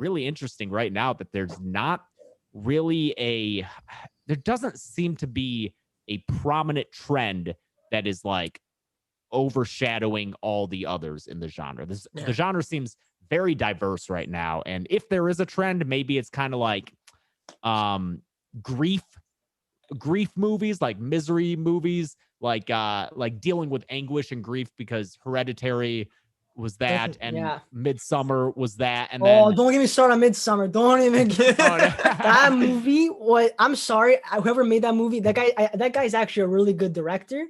really interesting right now that there's not really there doesn't seem to be a prominent trend that is like overshadowing all the others in the genre. The genre seems very diverse right now. And if there is a trend, maybe it's kind of like grief movies, like misery movies, like dealing with anguish and grief, because Hereditary was that, and Midsummer was that, and then don't get me started on Midsummer. Don't even that movie was. I'm sorry, whoever made that movie. That guy's actually a really good director.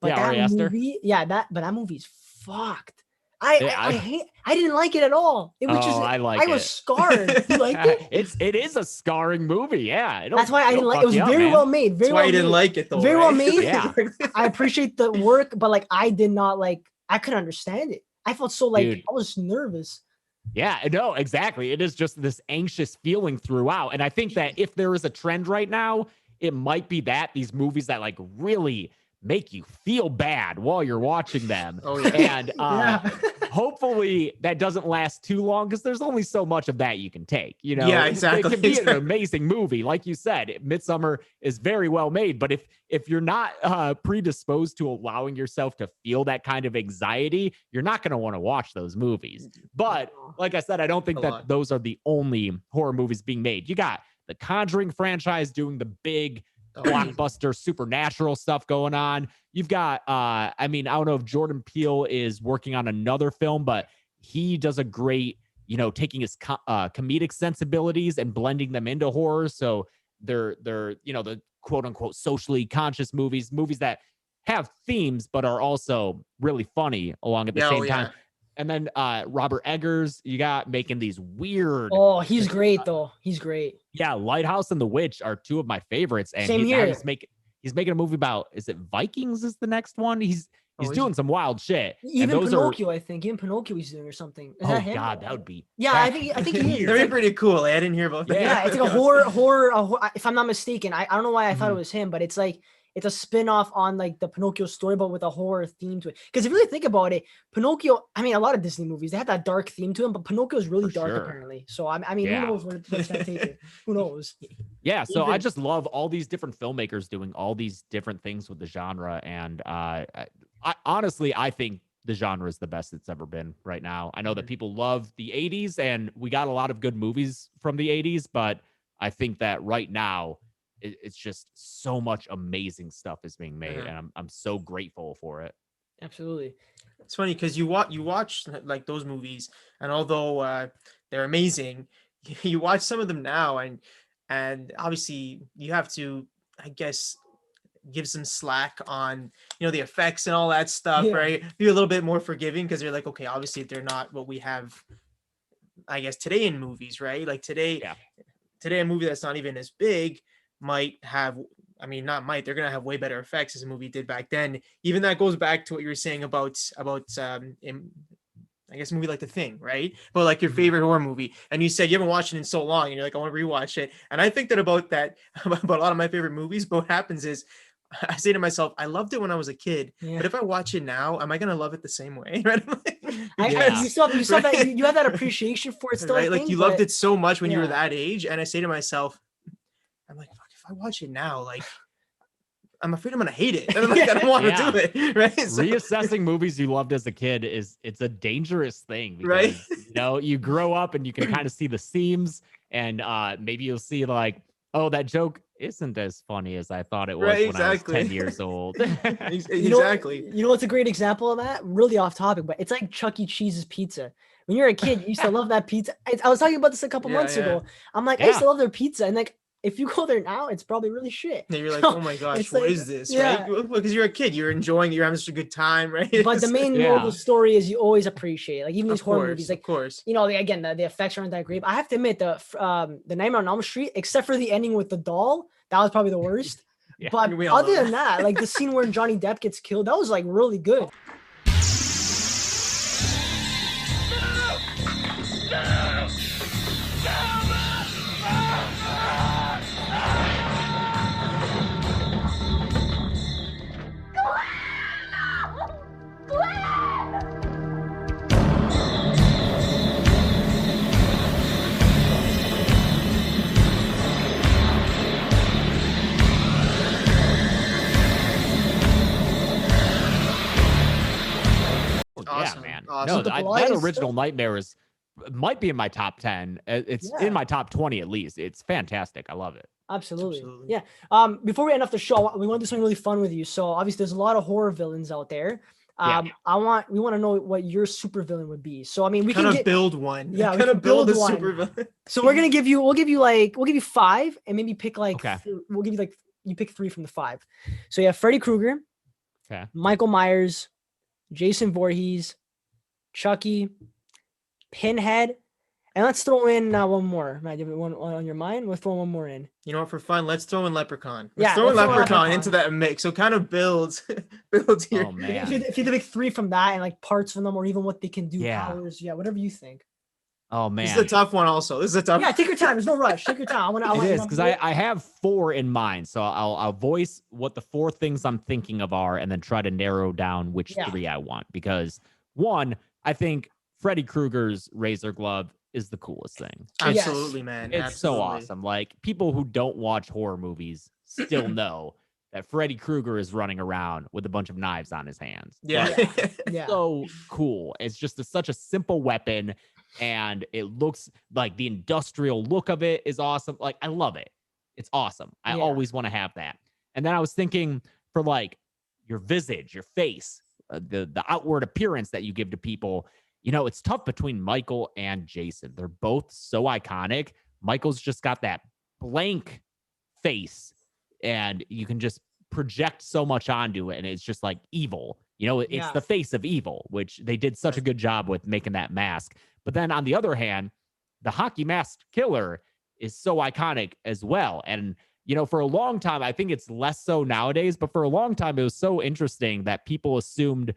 But that movie, but that movie's fucked. I didn't like it at all. It was I was scarred. You liked it? It is a scarring movie. Yeah. That's why I didn't like it. It was very well made. That's why I didn't like it though. Very well made. Yeah. I appreciate the work, but like I did not like. I couldn't understand it. I felt so like I was nervous. Yeah, no, exactly. It is just this anxious feeling throughout. And I think that if there is a trend right now, it might be that these movies that like really make you feel bad while you're watching them. And hopefully that doesn't last too long, because there's only so much of that you can take, you know. Yeah, exactly. It can be an amazing movie. Like you said, Midsummer is very well made, but if you're not predisposed to allowing yourself to feel that kind of anxiety, you're not going to want to watch those movies. But like I said, I don't think that those are the only horror movies being made. You got the Conjuring franchise doing the big blockbuster supernatural stuff going on. You've got I don't know if Jordan Peele is working on another film, but he does a great, taking his comedic sensibilities and blending them into horror. So they're the quote unquote socially conscious movies that have themes but are also really funny along at the same time. And then Robert Eggers, you got making these weird. Oh, he's great though. He's great. Yeah, Lighthouse and The Witch are two of my favorites. And Same here. He's making a movie about, is it Vikings is the next one? He's doing some wild shit. Even Pinocchio, I think. Even Pinocchio he's doing or something. Is that him? God, that would be. Yeah, I think he is. They're pretty cool. I didn't hear about that. Yeah, it's like a horror. If I'm not mistaken, I don't know why I thought it was him, but it's like it's a spin-off on like the Pinocchio story, but with a horror theme to it. Because if you really think about it, Pinocchio, a lot of Disney movies, they have that dark theme to them, but Pinocchio is really dark apparently. So who knows where it's going to take it? Who knows? Yeah, so I just love all these different filmmakers doing all these different things with the genre. And I honestly, I think the genre is the best it's ever been right now. I know that people love the 80s, and we got a lot of good movies from the 80s, but I think that right now, it's just so much amazing stuff is being made, and I'm so grateful for it. Absolutely. It's funny because you watch like those movies, and although they're amazing, you watch some of them now, and obviously you have to, I guess, give some slack on the effects and all that stuff, right? Be a little bit more forgiving because you're like, okay, obviously they're not what we have, I guess, today in movies, right? Like today a movie that's not even as big might have, they're gonna have way better effects as a movie did back then. Even that goes back to what you were saying about I guess a movie like The Thing, right? But like your favorite horror movie, and you said you haven't watched it in so long, and you're like, I want to rewatch it. And I think that about a lot of my favorite movies. But what happens is, I say to myself, I loved it when I was a kid, but if I watch it now, am I gonna love it the same way? Right? You still that you have that appreciation for it still, right? Like you loved it so much when you were that age, and I say to myself, I'm like, fuck, if I watch it now, like, I'm afraid I'm gonna hate it. And I'm like, I don't want to do it. Right? So, reassessing movies you loved as a kid it's a dangerous thing, because, right? You grow up and you can kind of see the seams, and maybe you'll see like, oh, that joke isn't as funny as I thought it was when I was 10 years old. Exactly. You know what's a great example of that? Really off topic, but it's like Chuck E. Cheese's pizza. When you're a kid, you used to love that pizza. I was talking about this a couple months ago. I'm like, I used to love their pizza, and like, if you go there now, it's probably really shit. And you're like, oh my gosh, what is this? Right? Because you're a kid, you're enjoying, you're having such a good time, right? But the main moral of the story is you always appreciate it. Like even these horror movies, like, of course, again, the effects aren't that great. But I have to admit, the Nightmare on Elm Street, except for the ending with the doll, that was probably the worst. But other than that, like the scene where Johnny Depp gets killed, that was like really good. awesome. that original Nightmare might be in my top 10. It's in my top 20 at least. It's fantastic. I love it. Absolutely. Yeah. Before we end off the show, we want to do something really fun with you. So obviously there's a lot of horror villains out there. We want to know what your super villain would be. So I mean, we can build one. Yeah, we can build a one. super villain. So we'll give you 5 and maybe pick we'll give you you pick 3 from the 5. So you have Freddy Krueger, Michael Myers, Jason Voorhees, Chucky, Pinhead, and let's throw in one more. Matt, do you have one on your mind? We'll throw one more in. You know what? For fun, let's throw in Leprechaun. Let's throw Leprechaun into that mix. So kind of builds here. Oh man! If you pick 3 from that and like parts from them, or even what they can do, powers, whatever you think. Oh man, this is a tough one. Also, this is a tough. Yeah, take your time. There's no rush. Take your time. It is because I have 4 in mind, so I'll voice what the 4 things I'm thinking of are, and then try to narrow down which 3 I want. Because 1, I think Freddy Krueger's razor glove is the coolest thing. Absolutely, man. It's so awesome. Like, people who don't watch horror movies still know that Freddy Krueger is running around with a bunch of knives on his hands. So cool. It's just such a simple weapon, and it looks like the industrial look of it is awesome. Like, I love it. It's awesome. I always want to have that. And then I was thinking for like your visage, your face, the outward appearance that you give to people. You know, it's tough between Michael and Jason. They're both so iconic. Michael's just got that blank face, and you can just project so much onto it, and it's just like evil. You know, it's the face of evil, which they did such a good job with making that mask. But then on the other hand, the hockey mask killer is so iconic as well. And, you know, for a long time, I think it's less so nowadays, but for a long time, it was so interesting that people assumed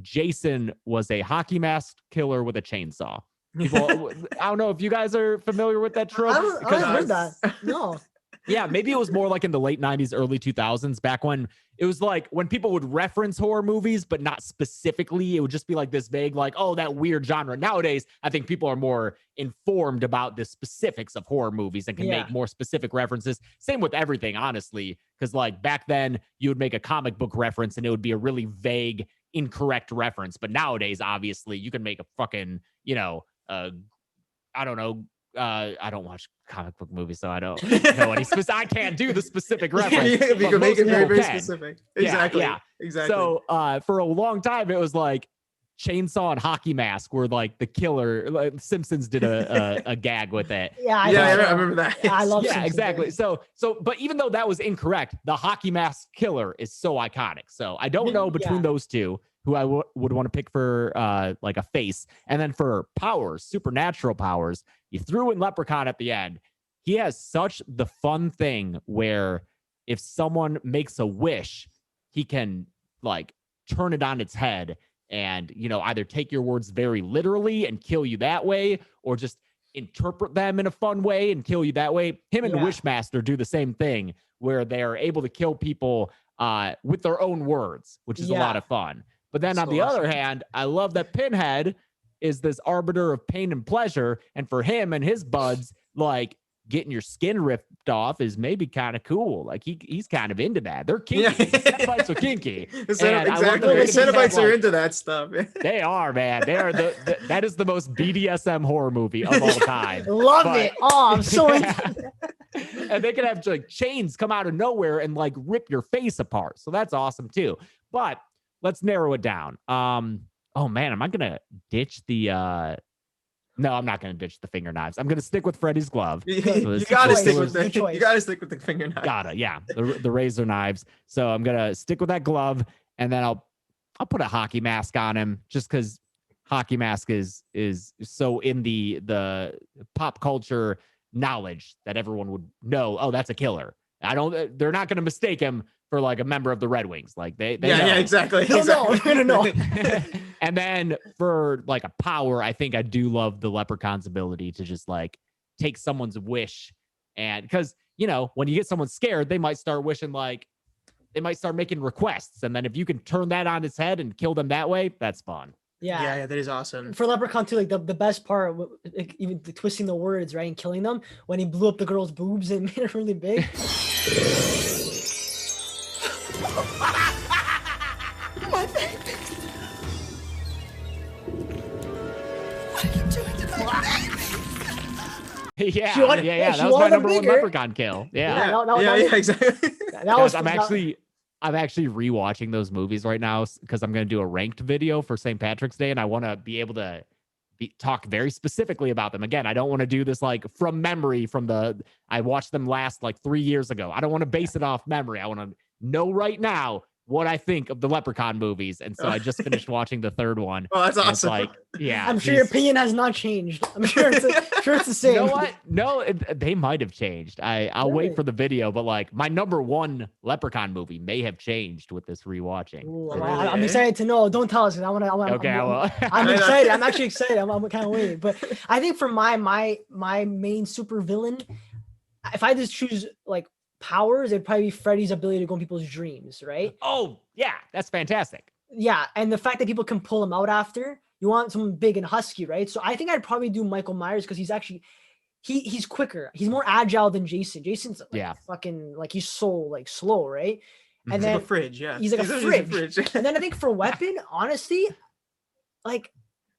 Jason was a hockey mask killer with a chainsaw. People, I don't know if you guys are familiar with that trope. I haven't heard that. No. Yeah, maybe it was more like in the late 90s, early 2000s, back when it was like when people would reference horror movies, but not specifically. It would just be like this vague, like, oh, that weird genre. Nowadays, I think people are more informed about the specifics of horror movies and can make more specific references. Same with everything, honestly, because like back then you would make a comic book reference and it would be a really vague, incorrect reference. But nowadays, obviously, you can make a fucking, you know, I don't know. I don't watch comic book movies, so I don't know any specific. I can't do the specific reference. You can make it very, very specific. Exactly. Yeah. Exactly. So for a long time, it was like chainsaw and hockey mask were like the killer. Like Simpsons did a gag with it. I remember that. Yeah, I love. Yeah, Simpsons. exactly. So, but even though that was incorrect, the hockey mask killer is so iconic. So I don't know between those two who I would want to pick for like a face. And then for powers, supernatural powers, you threw in Leprechaun at the end. He has such the fun thing where if someone makes a wish, he can like turn it on its head and, you know, either take your words very literally and kill you that way, or just interpret them in a fun way and kill you that way. Him and Wishmaster do the same thing where they are able to kill people with their own words, which is a lot of fun. But then on the other hand, I love that Pinhead is this arbiter of pain and pleasure. And for him and his buds, like getting your skin ripped off is maybe kind of cool. Like he's kind of into that. They're kinky. Cenobites are kinky. Exactly. Cenobites are into that stuff. They are, man. They are that is the most BDSM horror movie of all time. Love it. Oh, I'm so into And they can have like chains come out of nowhere and like rip your face apart. So that's awesome too. But let's narrow it down. Oh man, am I gonna ditch the no, I'm not gonna ditch the finger knives. I'm gonna stick with Freddy's glove. You gotta stick with the finger knife. Gotta, yeah. The razor knives. So I'm gonna stick with that glove, and then I'll put a hockey mask on him just because hockey mask is so in the pop culture knowledge that everyone would know, oh, that's a killer. They're not gonna mistake him for like a member of the Red Wings. Like they know. Exactly. No. And then for like a power, I think I do love the Leprechaun's ability to just like take someone's wish. And because, you know, when you get someone scared, they might start wishing, like they might start making requests. And then if you can turn that on its head and kill them that way, that's fun. Yeah, that is awesome. For Leprechaun too, like the best part, like, even twisting the words, right, and killing them, when he blew up the girl's boobs and made it really big. My baby. Yeah, She wanted, yeah. she That was my wanted them number one bigger. Leprechaun kill. Yeah. Yeah, exactly. That was. I'm actually rewatching those movies right now because I'm going to do a ranked video for St. Patrick's Day, and I want to be able to talk very specifically about them. Again, I don't want to do this like from memory I watched them last like 3 years ago. I don't want to base it off memory. I want to know right now what I think of the Leprechaun movies. And so I just finished watching the third one. Oh, that's awesome. Like, yeah. I'm sure your opinion has not changed. I'm sure it's the same. You know what? No, they might have changed. I'll wait for the video, but like my number one Leprechaun movie may have changed with this rewatching. Ooh, I'm excited to know. Don't tell us. I want. Okay, I'm excited. I'm actually excited. I'm kind of waiting. But I think for my main super villain, if I just choose like powers, it'd probably be Freddy's ability to go in people's dreams, right? Oh, yeah, that's fantastic. Yeah, and the fact that people can pull him out after. You want someone big and husky, right? So I think I'd probably do Michael Myers because he's actually he's quicker. He's more agile than Jason. Jason's like fucking like he's so like slow, right? And he's then like a fridge, yeah. He's like a fridge. And then I think for weapon, honestly, like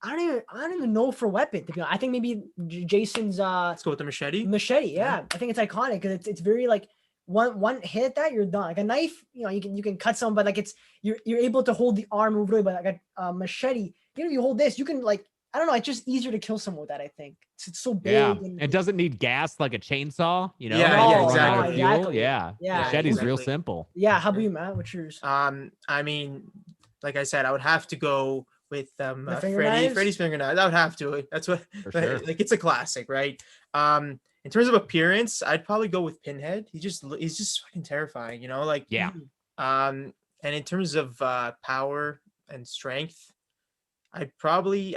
I don't even know for weapon to be honest. I think maybe Jason's let's go with the machete. Yeah. I think it's iconic because it's very like one hit at that, you're done. Like a knife, you can cut someone, but like you're able to hold the arm really, but like a machete, you hold this, you can like, I don't know, it's just easier to kill someone with that, I think. It's so big. Yeah. And it doesn't need gas like a chainsaw, Yeah, exactly. Yeah. Machete's real simple. Yeah. How about you, Matt? What's yours? I mean, like I said, I would have to go with Freddy's finger knives. I would have to. That's what like it's a classic, right? In terms of appearance, I'd probably go with Pinhead. He's just fucking terrifying, like and in terms of power and strength, I'd probably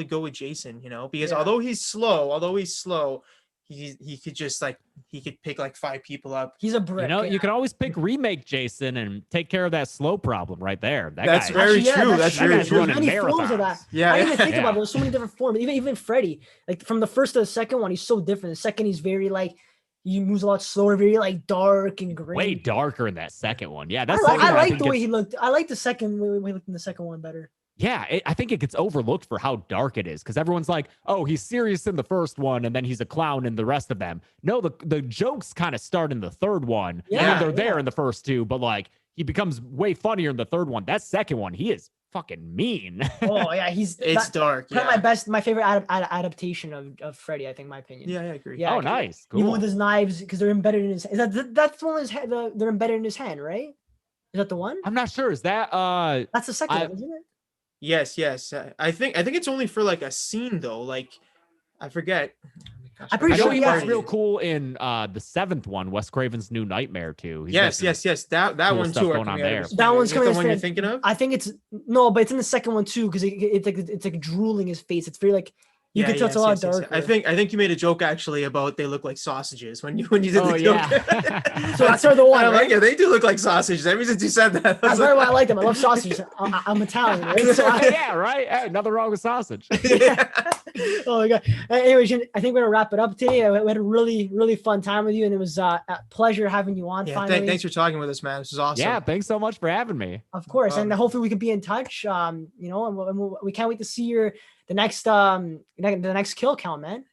go with Jason, because although he's slow, he could just like he could pick like 5 people up. He's a brick. You can always pick remake Jason and take care of that slow problem right there. That's very true. That's very true. Many forms of that. Yeah, I didn't even think about it. There's so many different forms. Even Freddy, like from the first to the second one, he's so different. The second, he's very like he moves a lot slower, very like dark and gray. Way darker in that second one. Yeah, I like the way he looked. I like the second way he looked in the second one better. Yeah, I think it gets overlooked for how dark it is because everyone's like, oh, he's serious in the first one and then he's a clown in the rest of them. No, the jokes kind of start in the third one. Yeah, they're there in the first two, but like he becomes way funnier in the third one. That second one, he is fucking mean. Oh yeah, it's dark. My favorite adaptation of Freddy. I think, in my opinion. Yeah, I agree. Yeah, oh, nice, cool. Even with his knives because they're embedded in his. That's the one with his head. They're embedded in his hand, right? Is that the one? I'm not sure. Is that That's the second one, isn't it? Yes. I think it's only for like a scene though. Like I forget. Gosh, I'm pretty sure he looks real cool in the 7th one, Wes Craven's New Nightmare too. Yes. That cool one too. Going on there. That one's coming. The one you're thinking of? I think it's no, but it's in the second one too because it's like drooling his face. It's very like you can tell it's a lot darker. I think you made a joke actually about they look like sausages when you did the joke. So that's the one. Right? Like, yeah, they do look like sausages. Ever since you said that, that's why I like them. I love sausages. I'm Italian, right? So yeah, right. Hey, nothing wrong with sausage. Oh my god. Anyways, I think we're gonna wrap it up today. We had a really, really fun time with you, and it was a pleasure having you on. Finally, thanks for talking with us, man. This was awesome. Yeah, thanks so much for having me. Of course, and hopefully we can be in touch. And we can't wait to see the next kill count, man.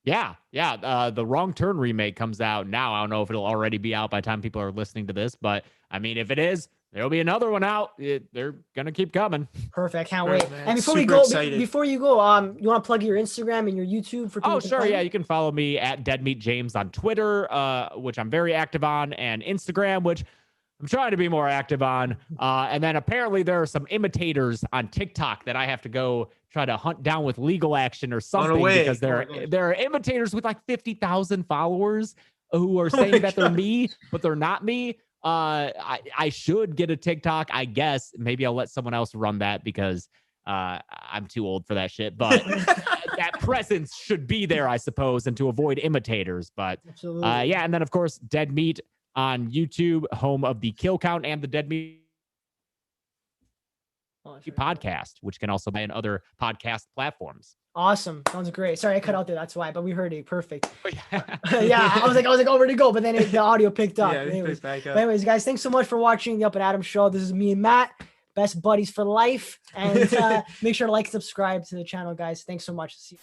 Yeah. The Wrong Turn remake comes out now. I don't know if it'll already be out by the time people are listening to this, but I mean, if it is, there'll be another one out. They're gonna keep coming. Perfect. Can't wait. Man. And before you go, you want to plug your Instagram and your YouTube for people? Oh, sure. Yeah, you can follow me at Dead Meat James on Twitter, which I'm very active on, and Instagram, which I'm trying to be more active on. And then apparently there are some imitators on TikTok that I have to go try to hunt down with legal action or something because there are imitators with like 50,000 followers who are saying that they're me, but they're not me. I should get a TikTok, I guess. Maybe I'll let someone else run that because I'm too old for that shit. But that presence should be there, I suppose, and to avoid imitators. But yeah, and then of course, Dead Meat on YouTube, home of the Kill Count and the Dead Meat podcast, which can also be on other podcast platforms. Awesome. Sounds great. Sorry, I cut out there. That's why, but we heard it. Perfect. Yeah. I was like, oh, where'd it go? But then the audio picked up. Anyways, guys, thanks so much for watching the Up and Adam show. This is me and Matt, best buddies for life. And make sure to like, subscribe to the channel, guys. Thanks so much. See you.